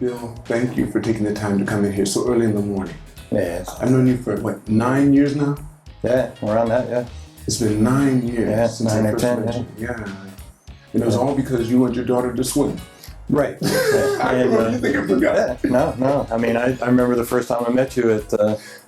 Bill, thank you for taking the time to come in here so early in the morning. Yeah. I've known you for, 9 years now? Yeah, around that, yeah. It's been 9 years Yeah, since 9 I or first 10, met you. Yeah. And it was all because you wanted your daughter to swim. Right. You think I forgot? Yeah, no. I mean, I remember the first time I met you at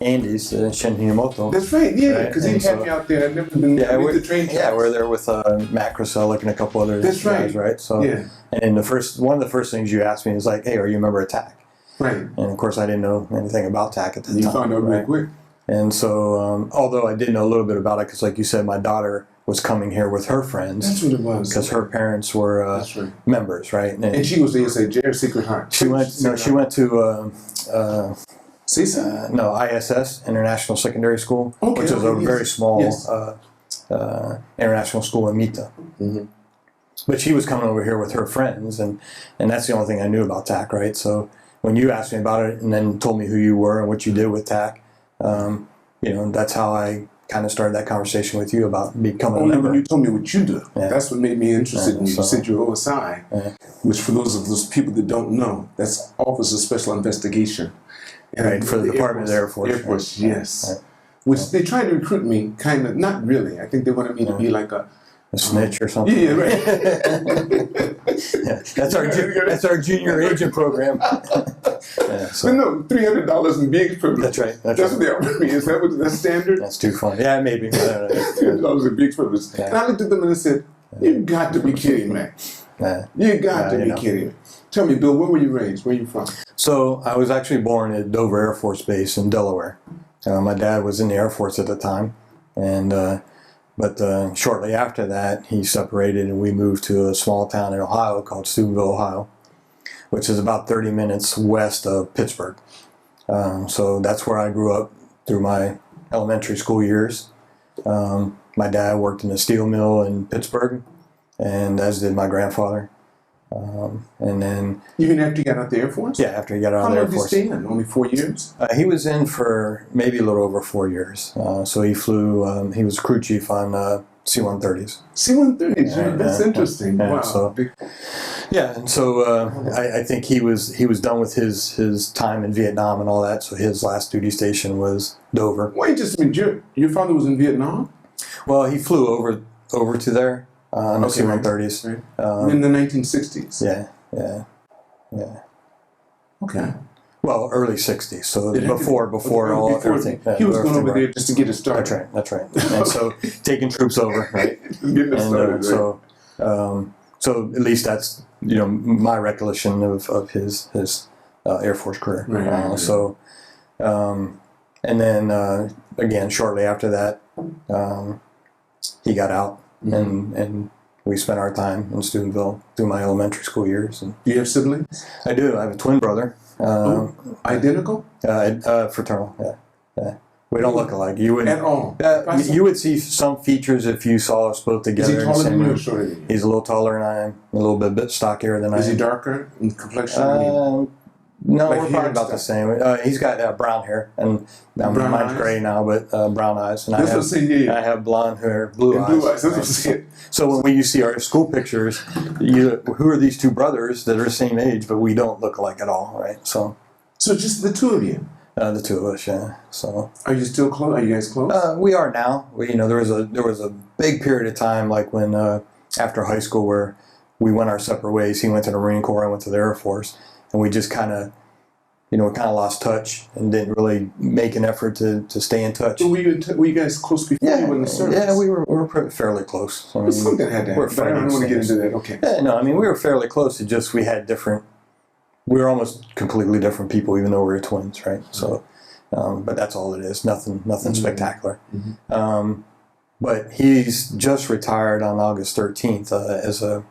Andy's in Shinhimoto. That's right, yeah, because Right? he had me out there. I'd never been the train tracks. Yeah, we're there with Matt Crossellick and a couple other guys, right? So, yeah. And one of the first things you asked me is like, hey, are you a member of TAC? Right. And of course, I didn't know anything about TAC at the time. You found out real quick. And so, although I did know a little bit about it, because like you said, my daughter was coming here with her friends. That's what it was. Because her parents were members, right? And she was the ASAJ or Secret Heart? She went to CSA? no, ISS, International Secondary School, which is a very small international school in Mita. Mm-hmm. But she was coming over here with her friends, and that's the only thing I knew about TAC, right? So when you asked me about it and then told me who you were and what you did with TAC, that's how I kind of started that conversation with you about becoming a member. When you told me what you do, that's what made me interested in you. You said you're OSI, which for those people that don't know, that's Office of Special Investigation. Right, for the Department of the Air Force. Air Force, yes. Right. Which they tried to recruit me, kind of, not really. I think they wanted me to be like a snitch or something. Yeah, right. That's our junior agent program. No, $300 in being privilege. That's right. That's what they offered me. Is that what that's standard? That's too funny. Yeah, maybe. $300 in being privilege. Yeah. And I looked at them and I said, "You got to be kidding me! You got to be kidding me!" Tell me, Bill, where were you raised? Where are you from? So I was actually born at Dover Air Force Base in Delaware. My dad was in the Air Force at the time, and but shortly after that, he separated and we moved to a small town in Ohio called Steubenville, Ohio, which is about 30 minutes west of Pittsburgh. So that's where I grew up through my elementary school years. My dad worked in a steel mill in Pittsburgh, and as did my grandfather. And then... Even after you got out of the Air Force? Yeah, after he got out of the Air Force. How long did you stay in? Only 4 years? He was in for maybe a little over 4 years. So he flew, he was crew chief on C-130s. C-130s, that's interesting. Wow. So, and so I think he was done with his time in Vietnam and all that, so his last duty station was Dover. Wait just a minute, your father was in Vietnam? Well, he flew over to there. On the C-130s. Right. In the 1960s? Yeah. Okay. Well, early 60s, so before everything. He was going over there just to get it started. That's right. And so taking troops over, right? Getting it started, So at least that's, my recollection of his Air Force career. Right. So, and then again, shortly after that, he got out. Mm-hmm. And we spent our time in Steubenville through my elementary school years. And do you have siblings? I do. I have a twin brother. Identical? Fraternal. Yeah. We don't look alike. You wouldn't at all. You would see some features if you saw us both together. Is he taller than you or shorter than you? He's a little taller than I am. A little bit stockier than I am. Is he darker in complexion? No, we're probably about the same. He's got brown hair, and mine's gray now, but brown eyes. And I have blonde hair, blue eyes. That's what you said. So when you see our school pictures, who are these two brothers that are the same age, but we don't look alike at all, right? So just the two of you? The two of us, yeah. So are you still close? Are you guys close? We are now. There was a big period of time, like when after high school, where we went our separate ways. He went to the Marine Corps, I went to the Air Force. And we just kind of, lost touch and didn't really make an effort to stay in touch. Were you guys close before you went in the service? Yeah, we were fairly close. I mean, something had to happen, but I don't want to get into that. Okay. Yeah, no, I mean, we were fairly close. It just we were almost completely different people, even though we were twins, right? So, but that's all it is. Nothing spectacular. Mm-hmm. But he's just retired on August 13th as a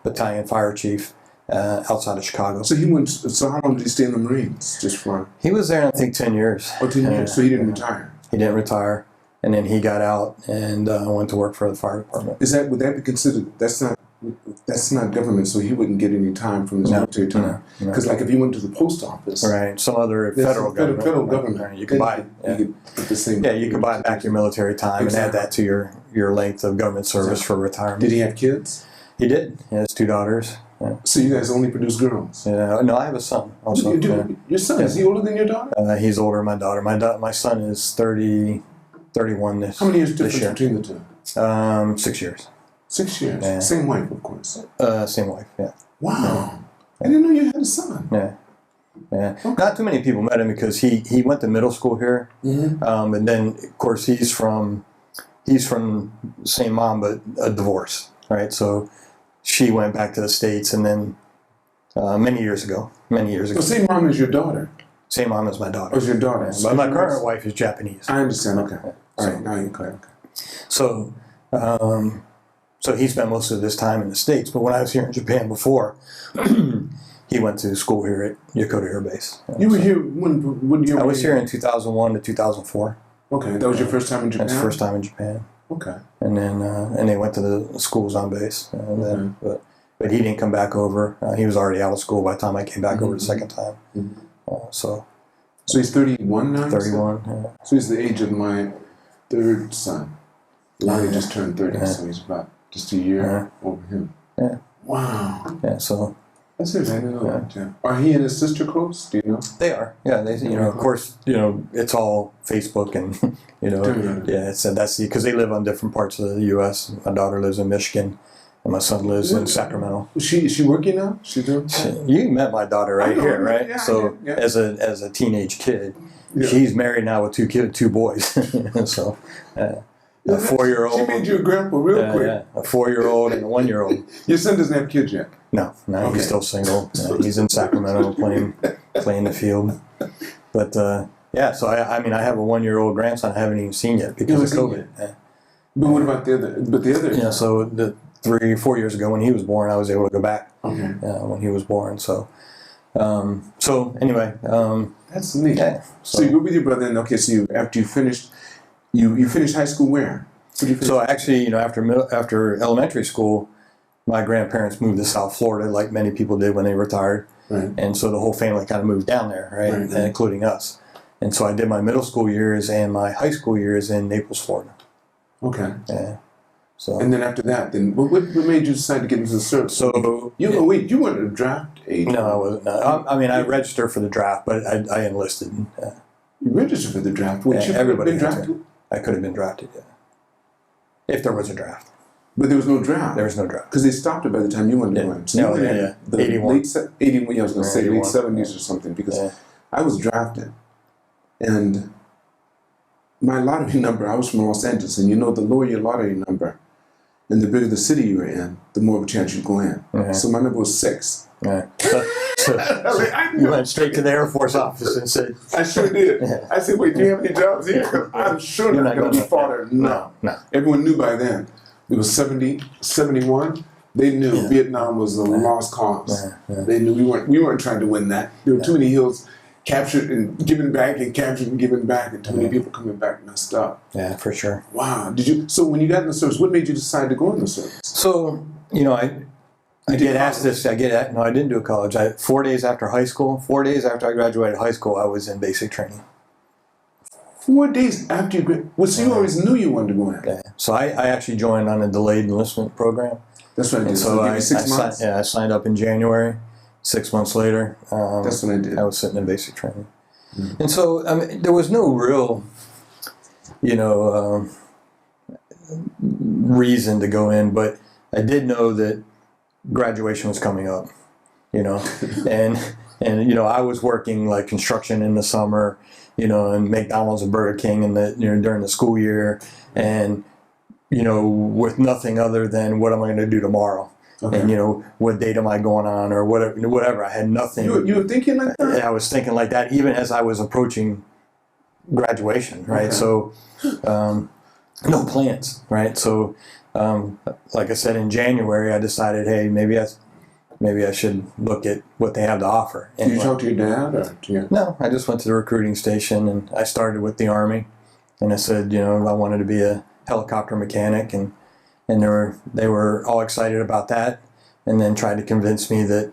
battalion fire chief outside of Chicago. So he went. So how long did he stay in the Marines? Just for? He was there, I think, 10 years. Oh, 10 years. So he didn't retire. He didn't retire, and then he got out and went to work for the fire department. Would that be considered? That's not government, so he wouldn't get any time from his military time. Because like if he went to the post office, right, some other federal government, right, you can buy it. You could get the same. Yeah, you can buy back your military time and add that to your length of government service for retirement. Did he have kids? He did. He has 2 daughters. Yeah. So you guys only produce girls? Yeah. No, I have a son also. You do? Your son, is he older than your daughter? He's older than my daughter. My son is 31 this year. How many years difference between the two? 6 years. 6 years. Yeah. Same wife, of course. Same wife, yeah. Wow. Yeah. I didn't know you had a son. Yeah. Yeah. Okay. Not too many people met him because he went to middle school here. Mm-hmm. And then, of course, he's from the same mom, but a divorce, right? So she went back to the States, and then many years ago. So same mom as your daughter? Same mom as my daughter. Oh, as your daughter. Yeah. But my current wife is Japanese. I understand, okay. Yeah. All right, now you're clear, okay. So he spent most of his time in the States, but when I was here in Japan before, he went to school here at Yokota Air Base. You were here when year? I was here in 2001 to 2004. Okay, that was your first time in Japan? That's the first time in Japan. Okay. And then and they went to the schools on base. And then, but he didn't come back over. He was already out of school by the time I came back over the second time. So he's 31 now? 31, yeah. So he's the age of my third son. Lonnie just turned 30, so he's about just a year over him. Yeah. Wow. Yeah, so... That's it, I didn't know that, yeah. Are he and his sister close? Do you know? They are, yeah. They, of course, it's all Facebook and, that's because they live on different parts of the U.S. My daughter lives in Michigan, and my son lives in Sacramento. Is she working now? She doing? You met my daughter right here, right? Yeah, so as a teenage kid, she's married now with two boys. So. A 4-year-old. She made you a grandpa real quick. Yeah, a 4-year-old and a 11-year-old. Your son doesn't have kids yet? No, he's still single. He's in Sacramento playing the field. But so I have a 1-year-old grandson I haven't even seen yet because of COVID. Yeah. But what about the other? Yeah, so the 3 or 4 years ago when he was born, I was able to go back. Okay. When he was born, so anyway. That's neat. Yeah. So you go with your brother, and so after you finished. You finished high school where? So actually, after elementary school, my grandparents moved to South Florida, like many people did when they retired. Right. And so the whole family kind of moved down there, right? And including us. And so I did my middle school years and my high school years in Naples, Florida. Okay. Yeah. So. And then after that, what made you decide to get into the service? So you weren't a draft agent. No, I wasn't. No. I registered for the draft, but I enlisted. You registered for the draft. Would you have been drafted? I could have been drafted, yeah. If there was a draft. But there was no draft. There was no draft. Because they stopped it by the time you went to one. So 81. 81, I was going to say late 70s or something, because I was drafted. And my lottery number, I was from Los Angeles, and the lower your lottery number and the bigger the city you were in, the more of a chance you go in. So my number was 6. Yeah. So you went straight to the Air Force office and said... I sure did. Yeah. I said, wait, do you have any jobs here? I'm sure not going to be fought. No. Everyone knew by then. It was 70, 71. They knew Vietnam was a lost cause. They knew we weren't trying to win that. There were too many hills captured and given back and captured and given back, and too many people coming back messed up. Yeah, for sure. Wow. So when you got in the service, what made you decide to go in the service? So, I get asked this. I didn't do college. 4 days after high school, 4 days after I graduated high school, I was in basic training. 4 days after you graduated? Well, so you always knew you wanted to go in. Yeah. So I actually joined on a delayed enlistment program. That's what I did. And so I 6 months? I signed up in January. 6 months later, that's what I did. I was sitting in basic training. Mm-hmm. And so there was no real, reason to go in, but I did know that graduation was coming up, and I was working like construction in the summer, and McDonald's and Burger King during the school year, and with nothing other than what am I going to do tomorrow, and what date am I going on or whatever. I had nothing. You were thinking like that? I was thinking like that even as I was approaching graduation, right? So no plans, right? So like I said, in January, I decided, hey, maybe I should look at what they have to offer. Did you talk to your dad? Or No, I just went to the recruiting station, and I started with the Army. And I said, I wanted to be a helicopter mechanic, and they were all excited about that, and then tried to convince me that,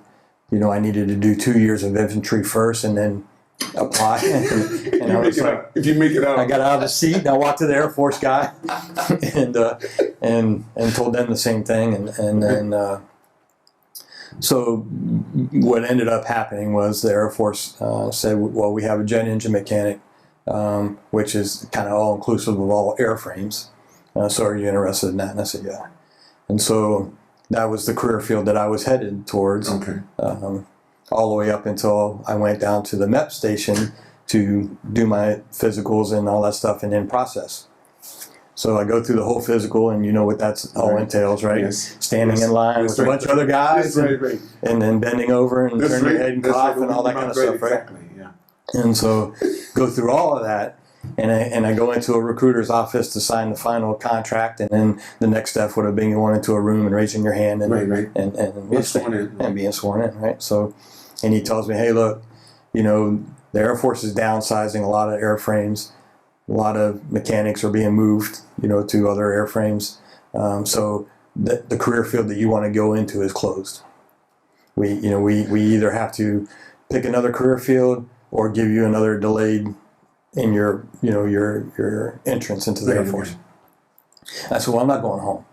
I needed to do 2 years of infantry first and then apply. And I was like, if you make it out, I got out of the seat and I walked to the Air Force guy and told them the same thing. And then, so what ended up happening was the Air Force said, well, we have a jet engine mechanic, which is kind of all inclusive of all airframes. So are you interested in that? And I said, yeah. And so that was the career field that I was headed towards, all the way up until I went down to the MEP station to do my physicals and all that stuff, and then process. So I go through the whole physical, and you know what that's all entails, right? Yes. Standing in line with a bunch of other guys, right. And then bending over and turning your head and cough and all that kind of stuff, right? Exactly, yeah. And so go through all of that. And I go into a recruiter's office to sign the final contract, and then the next step would have been going into a room and raising your hand and being sworn in. And being sworn in, right? So, and he tells me, hey, look, the Air Force is downsizing a lot of airframes, a lot of mechanics are being moved, to other airframes. So the career field that you want to go into is closed. We either have to pick another career field or give you another delayed in your entrance into the Air Force. I said, well, I'm not going home.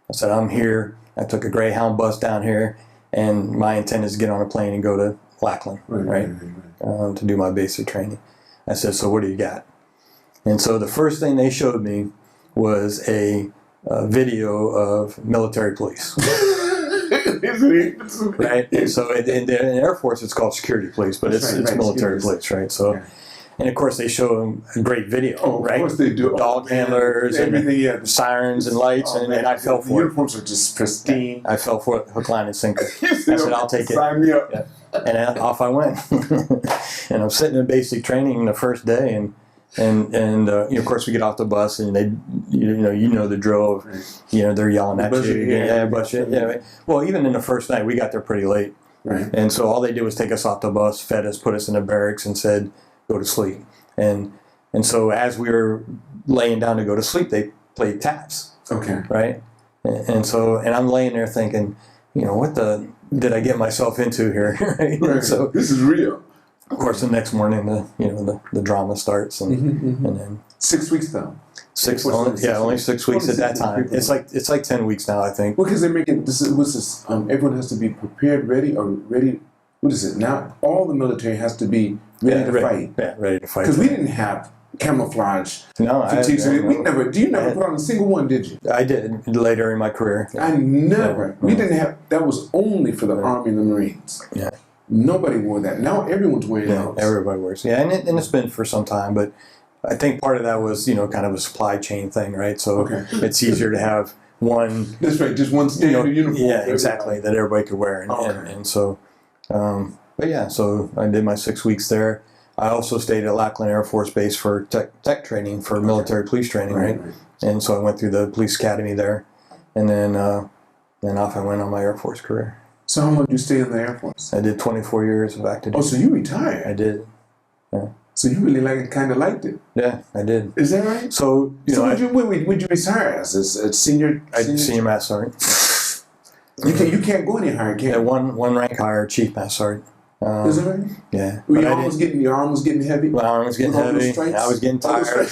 I said, I'm here. I took a Greyhound bus down here, and my intent is to get on a plane and go to Lackland, right. To do my basic training. I said, so what do you got? And so the first thing they showed me was a video of military police. Right? And so in the Air Force, it's called security police, but it's military police, right? So. Yeah. And of course, they show them a great video, right? Of course they do. Dog handlers, everything, and sirens and lights, and I fell for it. Uniforms are just pristine. I fell for it, hook, line, and sinker. I said, I'll take it. Sign me up. Yeah. And off I went. And I'm sitting in basic training the first day, and of course we get off the bus, and they, the drill of, they're yelling at you. Well, even in the first night, we got there pretty late, right? And so all they did was take us off the bus, fed us, put us in the barracks, and said, go to sleep. And so as we were laying down to go to sleep, they played taps. Okay. Right? And I'm laying there thinking, what did I get myself into here? Right? So this is real. Of course, the next morning, the drama starts, and then 6 weeks though. Only 6 weeks at that time. It's like 10 weeks now, I think. Well, because they're making everyone has to be prepared, ready, or ready. What is it now? All the military has to be ready to fight. Yeah, ready to fight. Because we didn't have camouflage. No, fatigues. We never. You never put on a single one, did you? I did later in my career. I never. We didn't have. That was only for the Army and the Marines. Yeah. Nobody wore that. Now everyone's wearing those. Everybody wears. Yeah, and it's been for some time, but I think part of that was kind of a supply chain thing, right? So it's easier to have one. That's right. Just one standard uniform. Yeah, exactly. That everybody could wear, and so. But yeah, so I did my 6 weeks there. I also stayed at Lackland Air Force Base for tech training, for military police training, right? And so I went through the police academy there, and then off I went on my Air Force career. So how long did you stay in the Air Force? I did 24 years of active duty. Oh, so you retired? I did. Yeah. So you really kind of liked it? Yeah, I did. Is that right? So would you retire as a senior? Senior Master Sergeant. You can't go any higher, can you? Yeah, one rank higher, Chief Master Sergeant. Is that right? Yeah. Your arm was getting heavy? My arm was getting heavy. I was getting tired.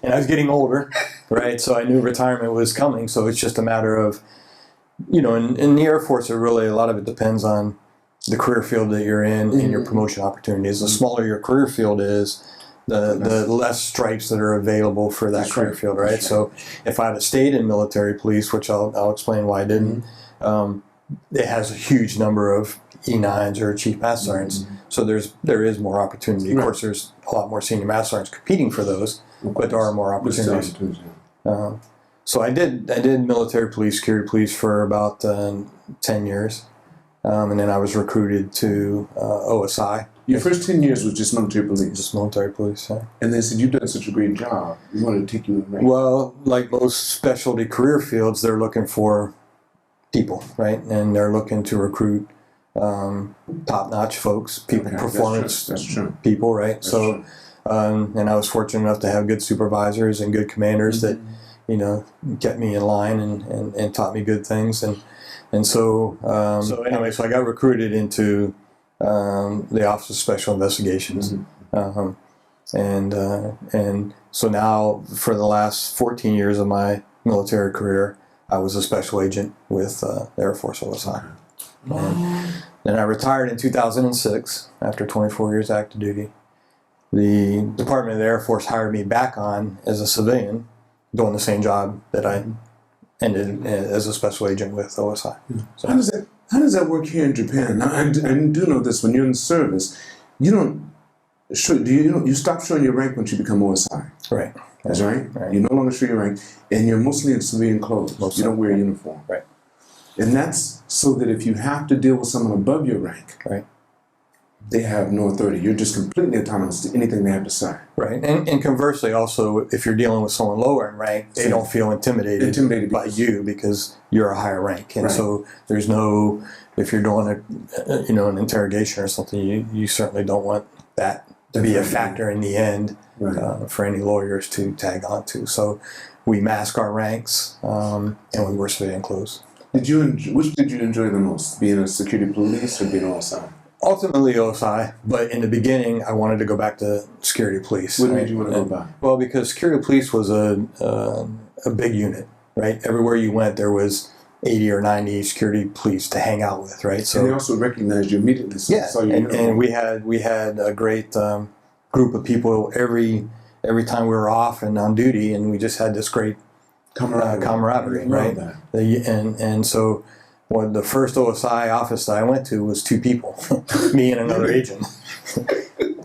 And I was getting older, right? So I knew retirement was coming. So it's just a matter of, in the Air Force, a lot of it depends on the career field that you're in and your promotion opportunities. The smaller your career field is, the less stripes that are available for that career field, right? So if I had stayed in military police, which I'll explain why I didn't, it has a huge number of E9s or Chief Master Sergeants, so there is more opportunity. Of course, there's a lot more Senior Master Sergeants competing for those, but there are more opportunities. So I did military police, security police for about 10 years, and then I was recruited to OSI, Your first 10 years was just military police. Just military police, yeah. And they said, you've done such a great job. We wanted to take you in rank. Well, like most specialty career fields, they're looking for people, right? And they're looking to recruit top-notch folks, people, performance that's true. people, right? That's so, true. And I was fortunate enough to have good supervisors and good commanders that, you know, kept me in line and taught me good things. And so anyway, so I got recruited into the Office of Special Investigations. And so now for the last 14 years of my military career, I was a special agent with the Air Force OSI. And then I retired in 2006 after 24 years active duty. The Department of the Air Force hired me back on as a civilian, doing the same job that I ended as a special agent with OSI. So, how does that work here in Japan? Now, I do know this. When you're in service, you stop showing your rank once you become OSI. Right. That's right. You no longer show your rank, and you're mostly in civilian clothes. You don't wear a uniform. Right. And that's so that if you have to deal with someone above your rank, right, they have no authority. You're just completely autonomous to anything they have to say. Right. And conversely, also, if you're dealing with someone lower in rank, they don't feel intimidated by you because you're a higher rank. And so there's no, if you're doing an interrogation or something, you certainly don't want that to be a factor in the end for any lawyers to tag on to. So we mask our ranks and we wear civilian clothes. Which did you enjoy the most, being a security police or being OSI? Ultimately OSI, but in the beginning I wanted to go back to security police. What made you want to go back? Well, because security police was a big unit, right? Everywhere you went there was 80 or 90 security police to hang out with, right? So and they also recognized you immediately. So yeah, and we had a great group of people every time we were off and on duty, and we just had this great camaraderie, right? And so the first OSI office that I went to was 2 people, me and another agent.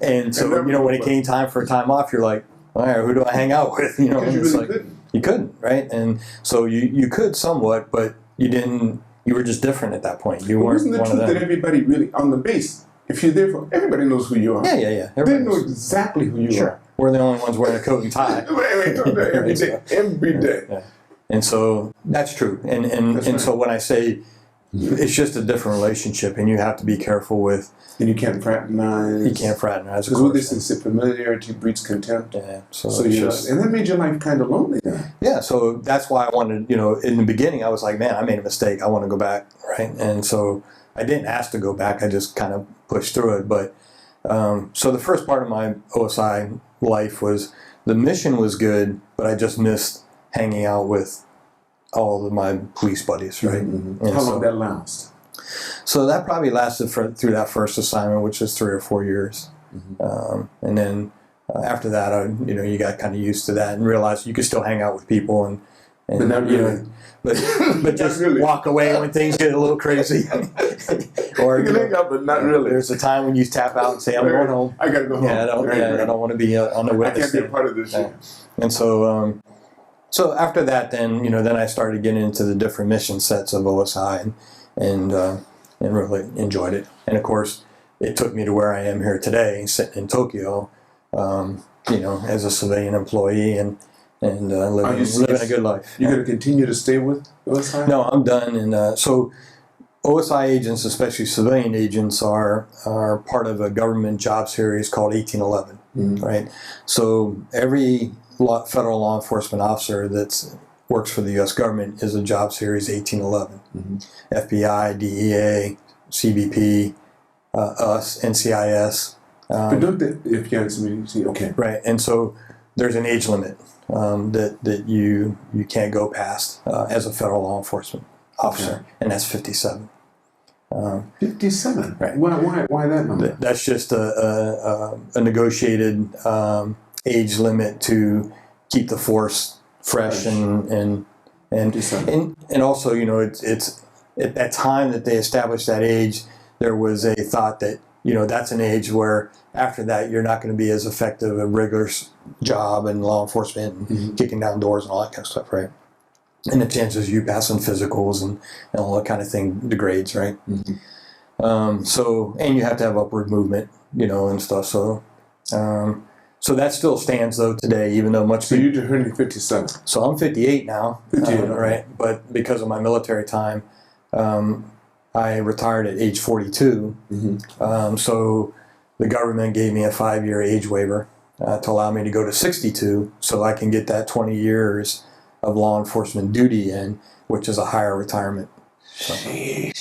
And so, when it came time for a time off, you're like, all right, who do I hang out with? You really couldn't. You couldn't, right? And so you could somewhat, but you didn't. You were just different at that point. You weren't wasn't the one truth of them. that everybody really on the base? If you're there for everybody knows who you are. Yeah. They know exactly who you are. We're the only ones wearing a coat and tie. Every day. Yeah. And so that's true. And so when I say it's just a different relationship, and you have to be careful with. And you can't fraternize. You can't fraternize. Because what they say, familiarity breeds contempt. Yeah. So and that made your life kind of lonely then. Yeah. So that's why I wanted, in the beginning, I was like, man, I made a mistake. I want to go back, right? And so I didn't ask to go back. I just kind of pushed through it. But so the first part of my OSI life was the mission was good, but I just missed hanging out with all of my police buddies, right? How long did that last? So that probably lasted through that first assignment, which was 3 or 4 years. And then after that, you got kind of used to that and realized you could still hang out with people and but not really. But just really. Walk away when things get a little crazy. Or you can hang out, but not really. There's a time when you tap out and say, "I'm going home." I gotta go home. I don't want to be on the witness. I can't be a part of this shit. And so, so after that, then then I started getting into the different mission sets of OSI and really enjoyed it. And of course, it took me to where I am here today, sitting in Tokyo, as a civilian employee and living a good life. You're going to continue to stay with OSI? No, I'm done. And so OSI agents, especially civilian agents, are part of a government job series called 1811, right? So every federal law enforcement officer that works for the U.S. government is a job series 1811. FBI, DEA, CBP, us, NCIS. But don't the FBI see? Okay. Right, and so there's an age limit that you can't go past as a federal law enforcement officer, and that's 57. 57. Right. Why that number? That's just a negotiated age limit to keep the force fresh and also it's at that time that they established that age, there was a thought that that's an age where after that you're not going to be as effective a rigorous job in law enforcement and kicking down doors and all that kind of stuff, right? And the chances of you passing physicals and all that kind of thing degrades, right? So, and you have to have upward movement and stuff. So, so that still stands though today, even though much. So you're 157. So I'm 58 now, 58, right? But because of my military time, I retired at age 42. So the government gave me a 5-year age waiver to allow me to go to 62, so I can get that 20 years of law enforcement duty in, which is a higher retirement. So, yeah.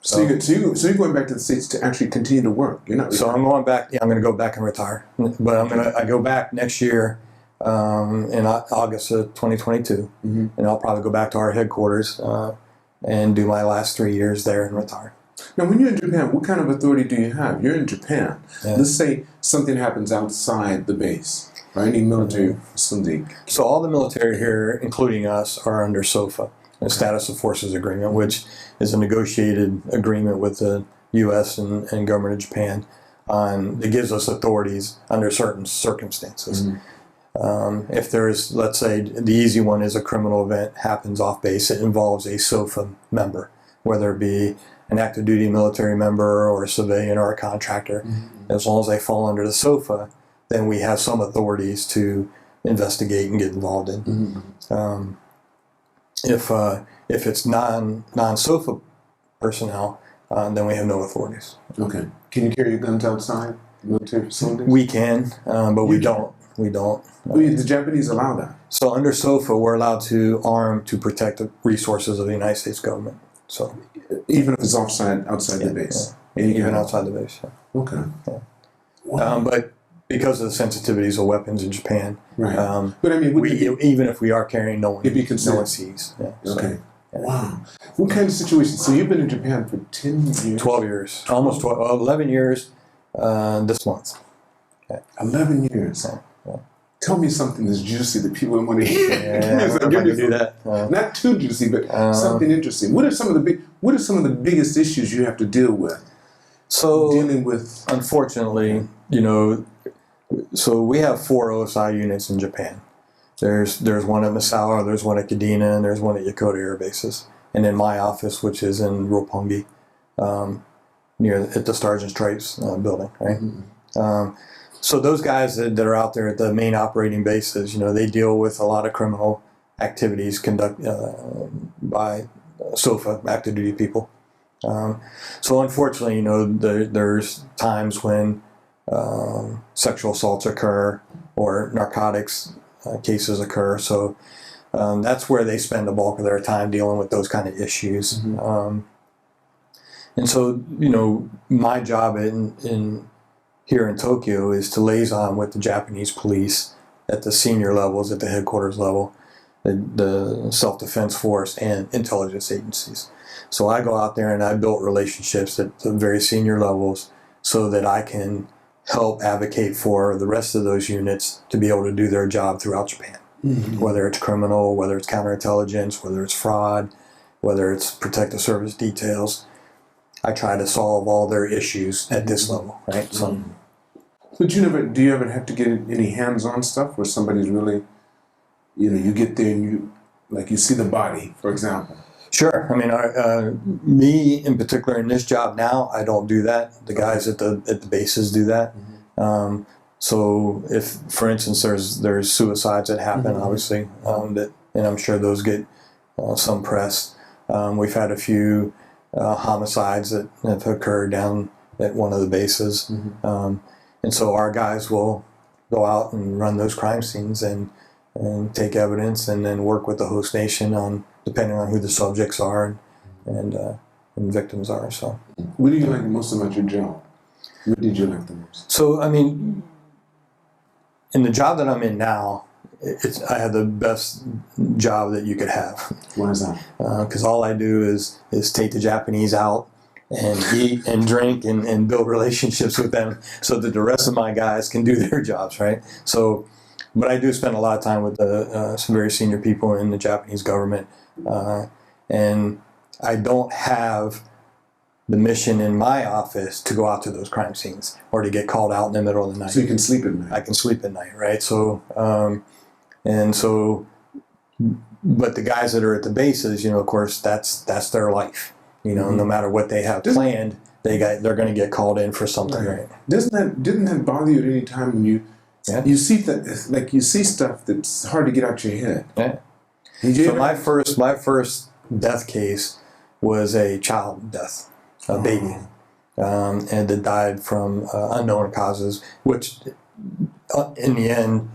So you're going back to the States to actually continue to work. You're not. So I'm going back. Yeah, I'm going to go back and retire. But I go back next year in August of 2022, and I'll probably go back to our headquarters and do my last 3 years there and retire. Now, when you're in Japan, what kind of authority do you have? You're in Japan. Yeah. Let's say something happens outside the base, right? Any military facility. So all the military here, including us, are under SOFA, the Status of Forces Agreement, which is a negotiated agreement with the U.S. and government of Japan that gives us authorities under certain circumstances. If there's, let's say, the easy one is a criminal event happens off base, it involves a SOFA member, whether it be an active duty military member or a civilian or a contractor. As long as they fall under the SOFA, then we have some authorities to investigate and get involved in. If it's non-SOFA personnel, then we have no authorities. Okay. Can you carry your guns outside military facilities? We can, but we don't. We don't. The Japanese allow that. So under SOFA, we're allowed to arm to protect the resources of the United States government. So even if it's outside the base. Yeah. Even outside the base. Yeah. Okay. Yeah. Wow. But because of the sensitivities of weapons in Japan, right. But I mean, even if we are carrying, no one sees. Yeah. Okay. Yeah. Wow. What kind of situation? So you've been in Japan for 10 years? 12 years. Almost 11 years this month. Okay. 11 years. Yeah. Yeah. Tell me something that's juicy that people want to hear. Yeah, Give me do that. Not too juicy, but something interesting. What are some of the biggest issues you have to deal with? So dealing with, unfortunately, so we have 4 OSI units in Japan. There's one at Misawa, there's one at Kadena, and there's one at Yokota Air Bases. And in my office, which is in Roppongi, at the Stars and Stripes building, right? So those guys that are out there at the main operating bases, they deal with a lot of criminal activities conducted by SOFA, active duty people. So unfortunately, there's times when sexual assaults occur or narcotics cases occur. So that's where they spend the bulk of their time dealing with those kind of issues. And so, my job here in Tokyo is to liaison with the Japanese police at the senior levels, at the headquarters level, the self-defense force, and intelligence agencies. So I go out there and I build relationships at the very senior levels so that I can help advocate for the rest of those units to be able to do their job throughout Japan. Whether it's criminal, whether it's counterintelligence, whether it's fraud, whether it's protective service details. I try to solve all their issues at this level, right? So, but do you ever have to get any hands-on stuff where somebody's really, you get there and you see the body, for example? Sure. I mean, me in particular in this job now, I don't do that. The guys at the bases do that. So if, for instance, there's suicides that happen, obviously, and I'm sure those get some press. We've had a few homicides that have occurred down at one of the bases. And so our guys will go out and run those crime scenes and take evidence and then work with the host nation on, depending on who the subjects are and victims are. So, what do you like most about your job? What did you like the most? So, I mean, in the job that I'm in now, I have the best job that you could have. Why is that? Because all I do is take the Japanese out and eat and drink and build relationships with them so that the rest of my guys can do their jobs, right? So, but I do spend a lot of time with some very senior people in the Japanese government, and I don't have the mission in my office to go out to those crime scenes or to get called out in the middle of the night. So you can sleep at night. I can sleep at night, right? So, but the guys that are at the bases, of course, that's their life. No matter what they have planned, they're going to get called in for something, right? Didn't that bother you at any time when you see that, like you see stuff that's hard to get out your head? Yeah. So my first death case was a child death, a baby, and that died from unknown causes, which in the end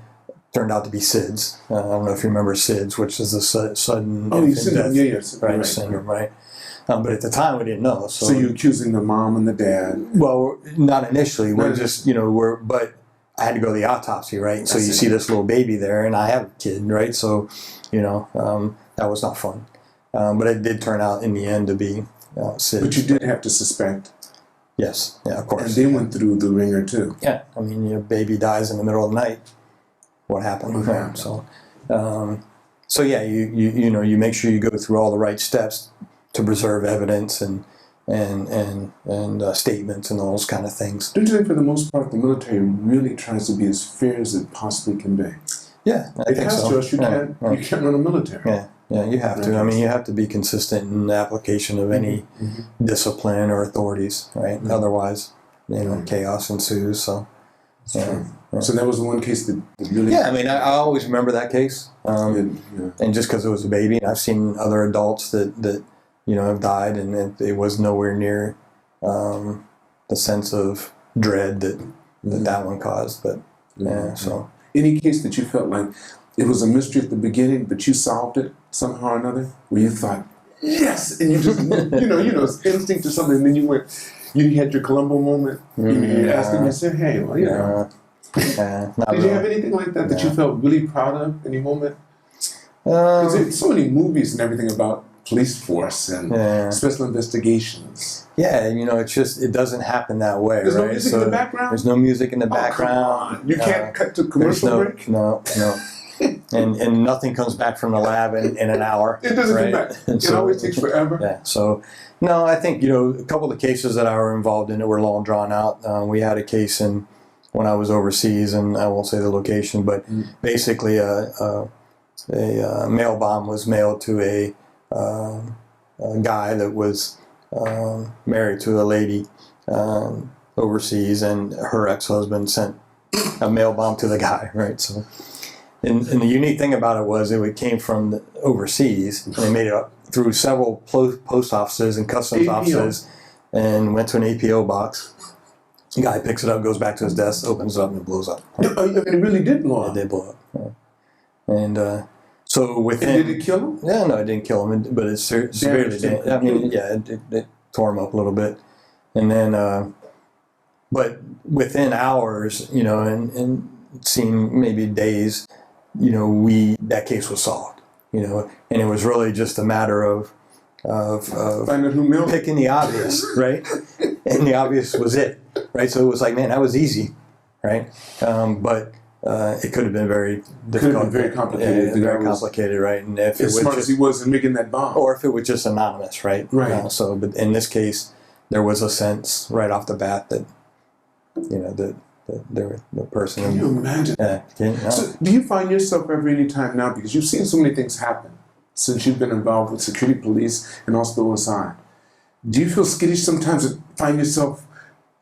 turned out to be SIDS. I don't know if you remember SIDS, which is the sudden infant death syndrome, right? But at the time we didn't know. So you're accusing the mom and the dad? Well, not initially. We're just, but I had to go to the autopsy, right? So you see this little baby there, and I have a kid, right? So, that was not fun. But it did turn out in the end to be SIDS. But you did have to suspect. Yes, yeah, of course. And they went through the ringer too. Yeah, I mean, your baby dies in the middle of the night. What happened? So yeah, you make sure you go through all the right steps to preserve evidence and statements and all those kind of things. Don't you think, for the most part, the military really tries to be as fair as it possibly can be? Yeah, I think so. You can't run a military. Yeah, you have to. I mean, you have to be consistent in the application of any discipline or authorities, right? Otherwise, chaos ensues. So, So that was the one case that really... Yeah, I mean, I always remember that case. And just because it was a baby, and I've seen other adults that have died, and it was nowhere near the sense of dread that one caused. But, so... Any case that you felt like it was a mystery at the beginning, but you solved it somehow or another, where you thought, yes, and you just, it's instinct or something, and then you had your Columbo moment, you asked him, you said, hey, well, Did you have anything like that you felt really proud of, any moment? Because there's so many movies and everything about police force and special investigations. Yeah, it's just, it doesn't happen that way. There's right? no music in the background? There's no music in the background. Come on. You can't cut to commercial break? No. and nothing comes back from the lab in an hour. It doesn't come back. It always takes forever. Yeah, so, no, I think, a couple of the cases that I were involved in that were long drawn out. We had a case when I was overseas, and I won't say the location, but basically a mail bomb was mailed to a guy that was married to a lady overseas, and her ex-husband sent a mail bomb to the guy, right? So, and the unique thing about it was it came from overseas, and they made it up through several post offices and customs offices, and went to an APO box. The guy picks it up, goes back to his desk, opens it up, and it blows up. It really did blow up? It did blow up. Yeah. And so within... And did it kill him? Yeah, no, it didn't kill him, but it severely damaged. I mean, yeah, it tore him up a little bit. And then, but within hours, and it seemed maybe days, that case was solved. And it was really just a matter of picking the obvious, right? And the obvious was it, right? So it was like, man, that was easy, right? But it could have been very difficult. Very complicated. Very complicated, right? And if as smart as he was in making that bomb. Or if it was just anonymous, right? Right. But in this case, there was a sense right off the bat that, the person... Can you imagine? So do you find yourself ever any time now, because you've seen so many things happen since you've been involved with security police and also the OSI, do you feel skittish sometimes to find yourself,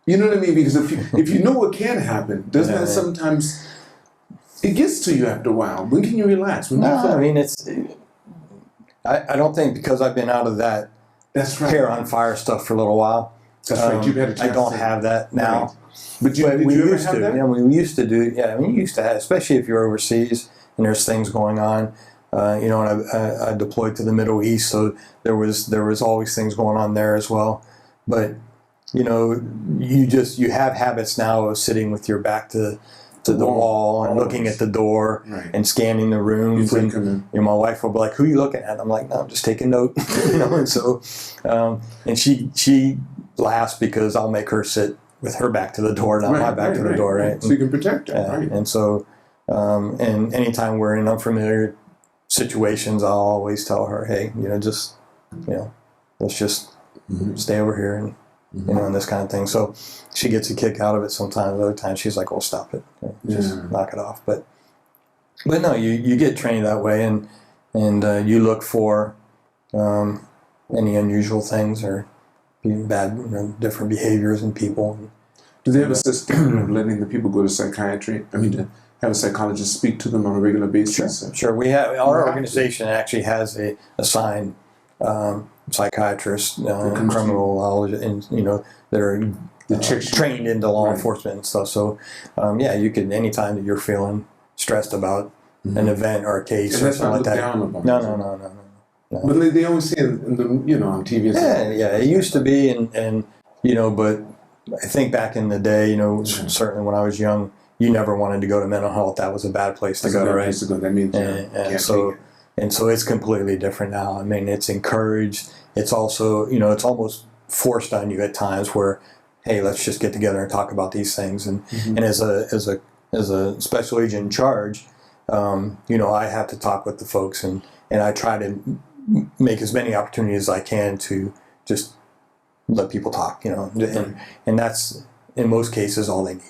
you know what I mean? Because if you know what can happen, doesn't that sometimes... It gets to you after a while. When can you relax? I mean, it's... I don't think, because I've been out of that hair on fire stuff for a little while. That's right. You've had a chance. I don't have that now. Right. But we used to. Yeah, we used to do. Yeah, I mean, you used to have, especially if you're overseas and there's things going on. And I deployed to the Middle East, so there was always things going on there as well. But you have habits now of sitting with your back to the wall and looking at the door and scanning the rooms. And my wife will be like, "Who are you looking at?" I'm like, "No, I'm just taking note." And so, and she laughs because I'll make her sit with her back to the door, not my back to the door, right? So you can protect her, right? And so, and anytime we're in unfamiliar situations, I'll always tell her, "Hey, let's just stay over here," and and this kind of thing. So she gets a kick out of it sometimes. Other times she's like, "Oh, stop it, just knock it off." But no, you get trained that way, and you look for any unusual things or bad, different behaviors in people. Do they have a system of letting the people go to psychiatry? I mean, to have a psychologist speak to them on a regular basis? Sure. We have our organization actually has a assigned psychiatrist, criminologist, and that are trained into law enforcement and stuff. So, you can anytime that you're feeling stressed about an event or a case or something like that. No. But they always say in the on TV. It used to be, and but I think back in the day, certainly when I was young, you never wanted to go to mental health. That was a bad place to go, right? That means and so it's completely different now. I mean, it's encouraged. It's also, it's almost forced on you at times where, hey, let's just get together and talk about these things. And and as a special agent in charge, I have to talk with the folks, and I try to make as many opportunities as I can to just let people talk, and that's in most cases all they need.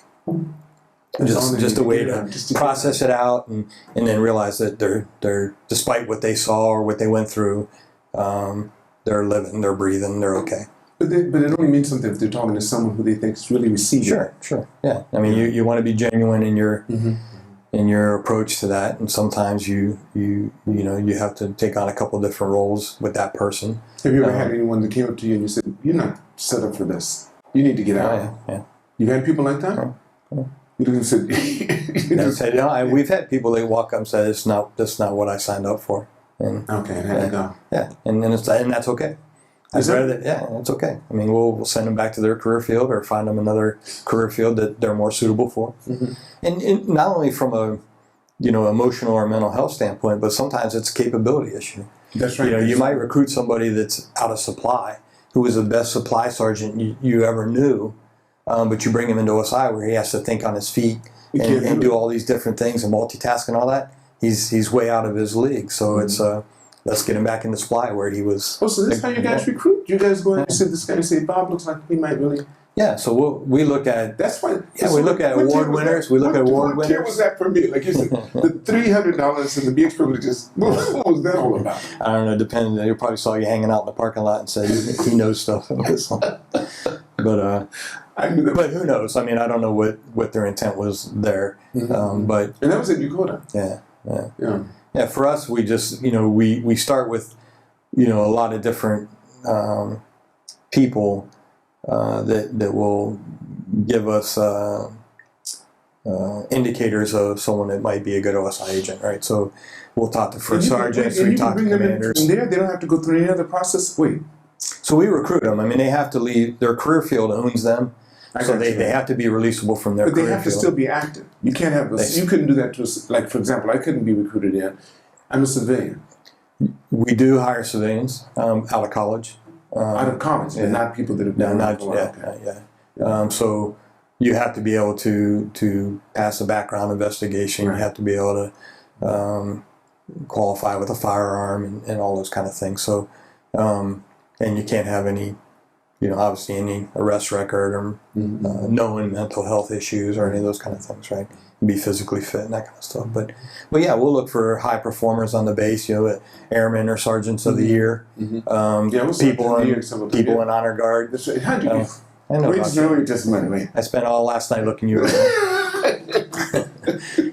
Just a way to process it out, and then realize that they're despite what they saw or what they went through, they're living, they're breathing, they're okay. But it only means something if they're talking to someone who they think is really receiving. Sure. Yeah. I mean, you want to be genuine in your in your approach to that, and sometimes you have to take on a couple different roles with that person. Have you ever had anyone that came up to you and you said, "You're not set up for this. You need to get out"? Yeah. You've had people like that? Yeah. You didn't say. We've had people that walk up and say, "That's not what I signed up for." And had to go. Yeah, and that's okay. It's okay. I mean, we'll send them back to their career field or find them another career field that they're more suitable for. And not only from a emotional or mental health standpoint, but sometimes it's a capability issue. That's right. You might recruit somebody that's out of supply, who was the best supply sergeant you ever knew, but you bring him into OSI where he has to think on his feet and do all these different things and multitask and all that. He's way out of his league. So it's let's get him back into supply where he was. Oh, so that's how you guys recruit? You guys go and sit this guy and say, Bob looks like he might really. Yeah, so we look at. That's why. Yeah, we look at award winners. We look at award winners. What was that for me? Like you said, the $300 and the BX privileges. What was that all about? I don't know. Depends. They probably saw you hanging out in the parking lot and said he knows stuff. But but who knows? I mean, I don't know what their intent was there. But and that was at Dakota. Yeah. For us, we just we start with a lot of different people that will give us indicators of someone that might be a good OSI agent, right? So we'll talk to first sergeants, we talk to commanders. From there, they don't have to go through any other process. Wait. So we recruit them. I mean, they have to leave. Their career field owns them. So they have to be releasable from their career field. But they have to still be active. You can't have you couldn't do that to us. Like, for example, I couldn't be recruited in. I'm a civilian. We do hire civilians out of college. Out of college, and not people that have been around for a while. So you have to be able to pass a background investigation. Right. You have to be able to qualify with a firearm and all those kind of things. So, and you can't have any, obviously any arrest record or known mental health issues or any of those kind of things, right? Be physically fit and that kind of stuff. But yeah, we'll look for high performers on the base, airmen or sergeants of the year, people in honor guard. That's right. How'd you I know. Wait. I spent all last night looking you up.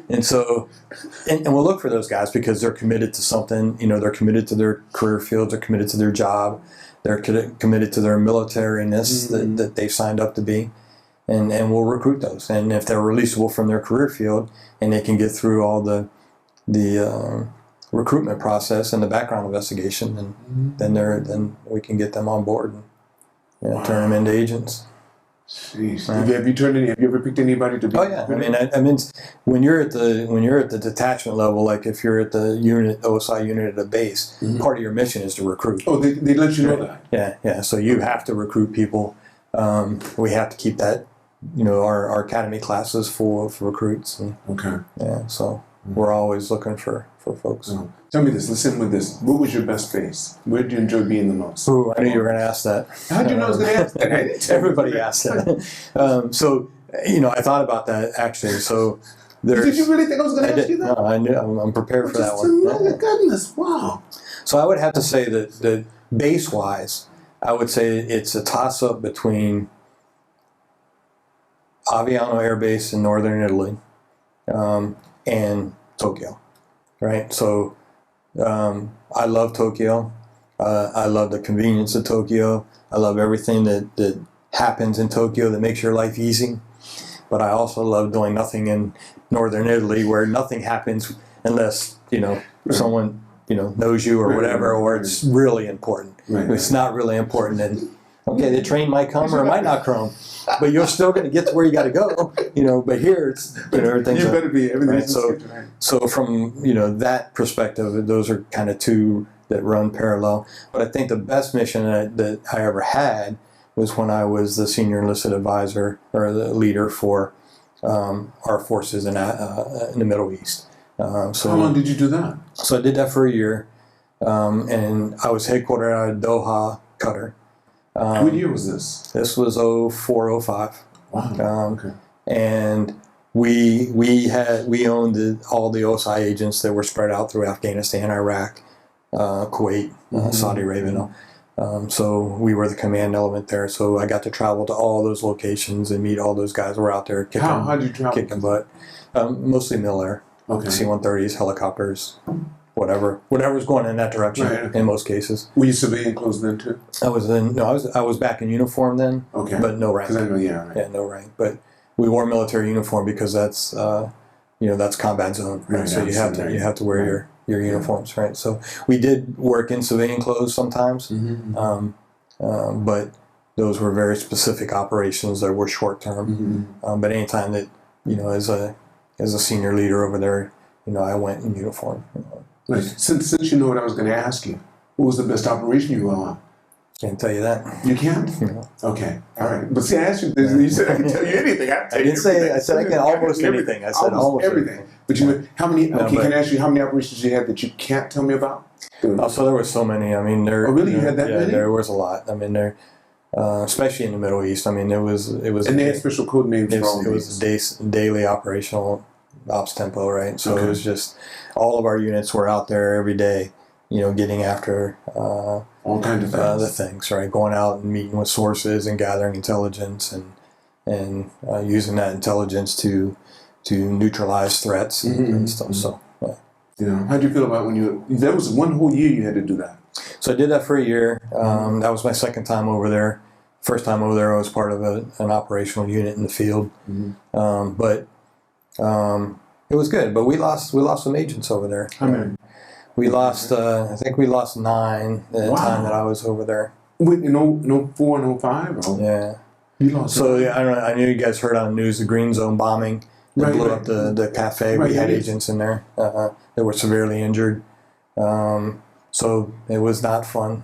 And so, and we'll look for those guys because they're committed to something. They're committed to their career fields. They're committed to their job. They're committed to their militariness that they've signed up to be. And we'll recruit those. And if they're releasable from their career field and they can get through all the recruitment process and the background investigation, then we can get them on board and turn them into agents. Jeez. Right. Have you ever picked anybody to be? Oh yeah. I mean, when you're at the detachment level, like if you're at the OSI unit at a base, part of your mission is to recruit. Oh, they let you know that. Yeah. So you have to recruit people. We have to keep that. Our academy classes full of recruits. Okay. Yeah, so we're always looking for folks. Tell me this. Listen with this. What was your best phase? Where did you enjoy being the most? Ooh, I knew you were going to ask that. How did you know I was going to ask that? Everybody asked that. So, I thought about that actually. So, did you really think I was going to ask you that? No, I knew. I'm prepared for that one. Oh my goodness! Wow. So I would have to say that base-wise, I would say it's a toss-up between Aviano Air Base in northern Italy and Tokyo, right? So I love Tokyo. I love the convenience of Tokyo. I love everything that happens in Tokyo that makes your life easy. But I also love doing nothing in northern Italy where nothing happens unless, someone, knows you or whatever, or it's really important. If it's not really important, then, okay, the train might come or it might not come, but you're still going to get to where you got to go, but here it's, everything's... You better be, everything's right? So from, that perspective, those are kind of two that run parallel. But I think the best mission that I ever had was when I was the senior enlisted advisor or the leader for our forces in the Middle East. So how long did you do that? So I did that for a year, and I was headquartered out of Doha, Qatar. What year was this? This was 04, 05. Wow. Okay. And we owned all the OSI agents that were spread out through Afghanistan, Iraq, Kuwait, Saudi Arabia. So we were the command element there. So I got to travel to all those locations and meet all those guys who were out there How did you travel? Kicking butt. Mostly mil-air. Okay. C-130s, helicopters, whatever's going in that direction. Right, okay. In most cases. Were you civilian clothes then too? I was back in uniform then. Okay. But no rank. Because I know, yeah. Right. Yeah, no rank. But we wore military uniform because that's that's combat zone. Right? So you have to wear your uniforms, right? So we did work in civilian clothes sometimes, but those were very specific operations that were short term. But anytime that as a senior leader over there, I went in uniform. Right. Since you know what I was going to ask you, what was the best operation you were on? Can't tell you that. You can't? Okay. All right. But see, I asked you this, and you said I can tell you anything. I said I can almost anything. I said almost everything. But how many? Okay, can I ask you how many operations you had that you can't tell me about? So there were so many. I mean, there. Oh, really? You had that many? There was a lot. I mean, there. Especially in the Middle East. I mean, it was. And they had special code names for all these. It was daily operational ops tempo, right? So it was just all of our units were out there every day, getting after all kinds of things. The things, right? Going out and meeting with sources and gathering intelligence and using that intelligence to neutralize threats and stuff. So. How'd you feel about that was one whole year you had to do that? So I did that for a year. That was my second time over there. First time over there, I was part of an operational unit in the field. But it was good. But we lost some agents over there. How many? We lost. I think we lost 9 at the time that I was over there. Wait, in 04 and 05? Or? Yeah. You lost. So I don't know. I knew you guys heard on the news the Green Zone bombing. That blew up the cafe. We had agents in there that were severely injured. So it was not fun.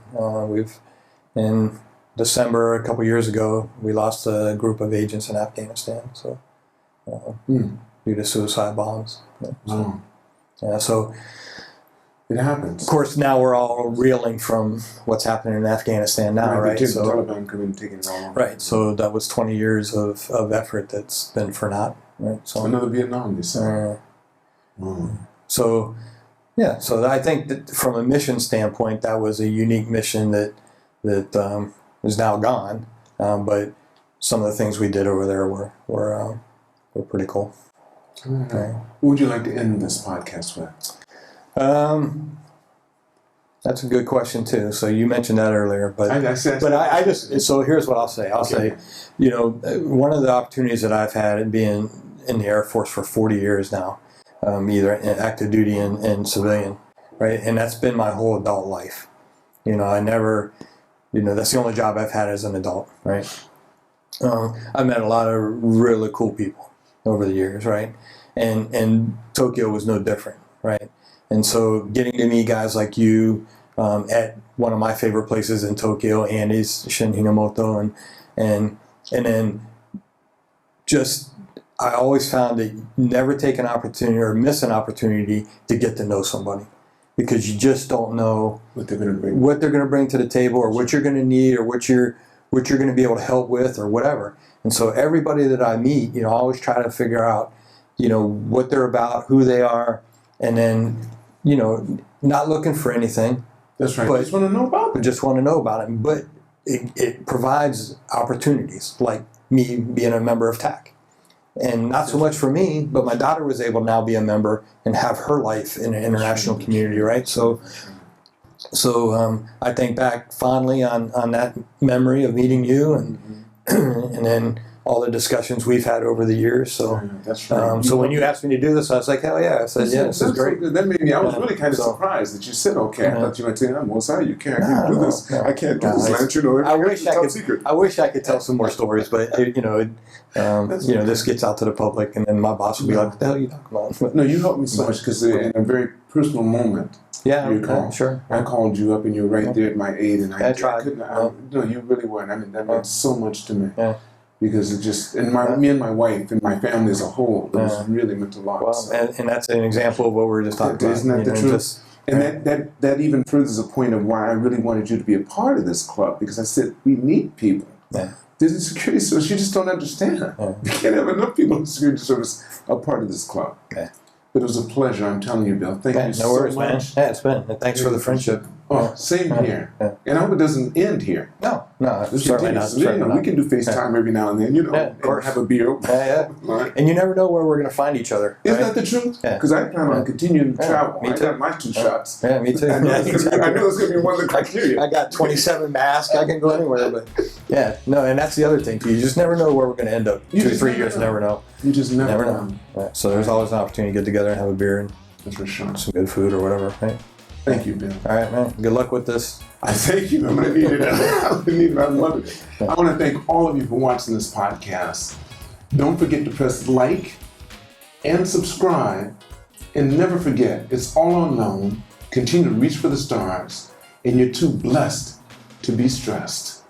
In December a couple years ago, we lost a group of agents in Afghanistan. So due to suicide bombs. So it happens. Of course, now we're all reeling from what's happening in Afghanistan now, right? The Taliban come in and taking it all. Right. So that was 20 years of effort that's been for naught. Right. So another Vietnam, you say. So, yeah. So I think that from a mission standpoint, that was a unique mission that is now gone. But some of the things we did over there were pretty cool. What would you like to end this podcast with? That's a good question too. So you mentioned that earlier, but I just so here's what I'll say. I'll say, one of the opportunities that I've had being in the Air Force for 40 years now, either in active duty and civilian, right, and that's been my whole adult life. I never, that's the only job I've had as an adult, right. I met a lot of really cool people over the years, right, and Tokyo was no different, right. And so getting to meet guys like you at one of my favorite places in Tokyo, Andy's, Shin Hinamoto, and then just I always found that you never take an opportunity or miss an opportunity to get to know somebody, because you just don't know what they're going to bring to the table, or what you're going to need, or what you're going to be able to help with, or whatever. And so everybody that I meet, I always try to figure out, what they're about, who they are, and then, not looking for anything. That's right. But just want to know about it. Just want to know about it. But it provides opportunities, like me being a member of TAC. And not so much for me, but my daughter was able to now be a member and have her life in an international community, right? So I think back fondly on that memory of meeting you, and then all the discussions we've had over the years. So that's right. So when you asked me to do this, I was like, hell yeah! I said, yeah, this is great. So that made me. I was really kind of surprised that you said, okay. I thought you were saying, I'm sorry, you can't do this. No. I can't do this, Lance. You know, I wish I could tell some more stories, but this gets out to the public, and then my boss will be like, "What the hell are you talking about?" No, you helped me so much because in a very personal moment. Yeah, sure. I called you up, and you were right there at my aid, and I tried. No, you really weren't. I mean, that meant so much to me. Yeah. Because it just, me and my wife and my family as a whole, it was really meant a lot. Well, so. and that's an example of what we were just talking about. Isn't that the truth? And that even furthers a point of why I really wanted you to be a part of this club, because I said, we need people. Yeah. There's a security service, you just don't understand. Yeah. We can't have enough people in the security service a part of this club. Yeah. But it was a pleasure, I'm telling you, Bill. Thank you so much. Man. Yeah, it's been. And thanks for the friendship. Oh, same here. Yeah. And I hope it doesn't end here. No, certainly not. We can do FaceTime every now and then, and have a beer. Yeah. Right. And you never know where we're going to find each other. Isn't that the truth? Because I plan on continuing to travel. Me too. I got my 2 shots. Yeah, me too. I know it's going to be one of the criteria. I got 27 masks. I can go anywhere. But and that's the other thing too. You just never know where we're going to end up. 2 or 3 years, never know. You just never know. Right. So there's always an opportunity to get together and have a beer and for sure. Some good food or whatever. Right? Thank you, Bill. All right, man. Good luck with this. I thank you. I'm going to need it. I love it. I want to thank all of you for watching this podcast. Don't forget to press like and subscribe. And never forget, it's all unknown. Continue to reach for the stars. And you're too blessed to be stressed.